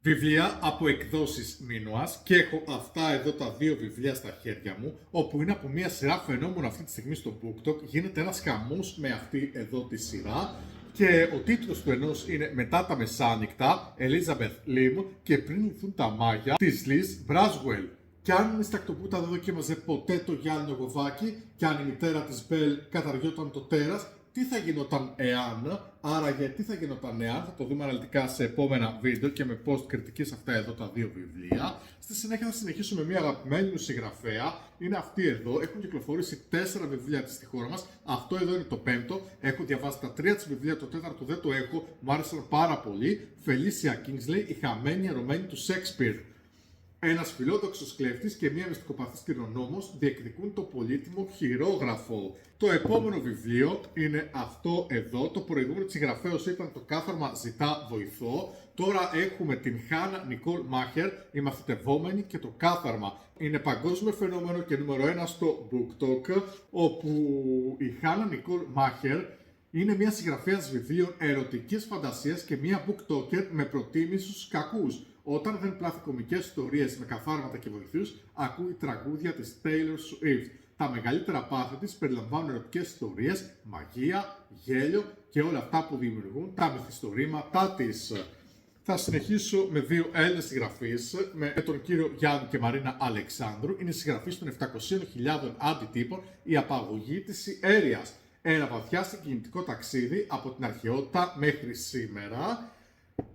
Βιβλία από εκδόσεις Μίνωας και έχω αυτά εδώ τα δύο βιβλία στα χέρια μου, όπου είναι από μια σειρά φαινόμενων αυτή τη στιγμή στο BookTok. Γίνεται ένας χαμός με αυτή εδώ τη σειρά και ο τίτλος του ενός είναι «Μετά τα μεσάνυχτα, Elizabeth Lim και πριν λυθούν τα μάγια» της Liz Braswell. Κι αν η Στακτοπούτα δεν δοκίμαζε ποτέ το γυάλινο γοβάκι, κι αν η μητέρα της Μπέλ καταργιόταν το τέρας, τι θα γινόταν εάν, άραγε τι θα γινόταν εάν, θα το δούμε αναλυτικά σε επόμενα βίντεο και με post κριτική σε αυτά εδώ τα δύο βιβλία. Στη συνέχεια θα συνεχίσουμε με μια αγαπημένη μου συγγραφέα, είναι αυτή εδώ, έχουν κυκλοφορήσει 4 βιβλία της στη χώρα μας, αυτό εδώ είναι το 5ο, έχω διαβάσει τα 3 της βιβλία, το 4ο δεν το έχω, μου άρεσαν πάρα πολύ, Felicia Kingsley, η χαμένη ερωμένη του Shakespeare. Ένας φιλόδοξος κλέφτης και μία μυστικοπαθής κληρονόμος διεκδικούν το πολύτιμο χειρόγραφο. Το επόμενο βιβλίο είναι αυτό εδώ. Το προηγούμενο της συγγραφέως ήταν το κάθαρμα ζητά βοηθό. Τώρα έχουμε την Χάνα Νικόλ Μάχερ, η μαθητευόμενη και το κάθαρμα. Είναι παγκόσμιο φαινόμενο και νούμερο 1 στο BookTok, όπου η Χάνα Νικόλ Μάχερ είναι μια συγγραφέας βιβλίων ερωτικής φαντασίας και μια booktoker με προτίμηση στους κακούς. Όταν δεν πλάθει κωμικές ιστορίες με καθάρματα και βοηθούς, ακούει τραγούδια της Taylor Swift. Τα μεγαλύτερα πάθη της περιλαμβάνουν ερωτικές ιστορίες, μαγεία, γέλιο και όλα αυτά που δημιουργούν τα μυθιστορήματά της. Θα συνεχίσω με δύο Έλληνες συγγραφείς, με τον κύριο Γιάννη και Μαρίνα Αλεξάνδρου. Είναι συγγραφείς των 700.000 αντιτύπων, η απαγωγή της Ιέρειας. Ένα βαθιά συγκινητικό ταξίδι από την αρχαιότητα μέχρι σήμερα.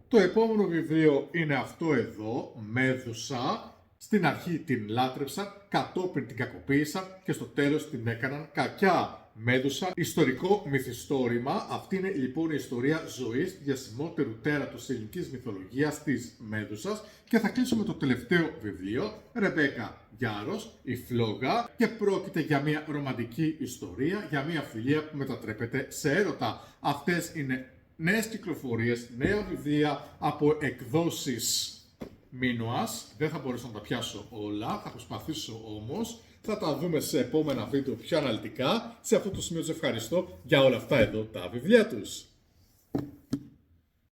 Το επόμενο βιβλίο είναι αυτό εδώ, Μέδουσα. Στην αρχή την λάτρεψαν, κατόπιν την κακοποίησαν και στο τέλος την έκαναν κακιά. Μέδουσα, ιστορικό μυθιστόρημα. Αυτή είναι λοιπόν η ιστορία ζωής του διασημότερου τέρατος της ελληνικής μυθολογίας της Μέδουσας. Και θα κλείσω με το τελευταίο βιβλίο, Ρεμπέκα Γιάρος, η Φλόγα. Και πρόκειται για μια ρομαντική ιστορία, για μια φιλία που μετατρέπεται σε έρωτα. Αυτές είναι νέες κυκλοφορίες, νέα βιβλία από εκδόσεις Μίνωας. Δεν θα μπορέσω να τα πιάσω όλα, θα προσπαθήσω όμως. Θα τα δούμε σε επόμενα βίντεο πιο αναλυτικά. Σε αυτό το σημείο τους ευχαριστώ για όλα αυτά εδώ τα βιβλία τους.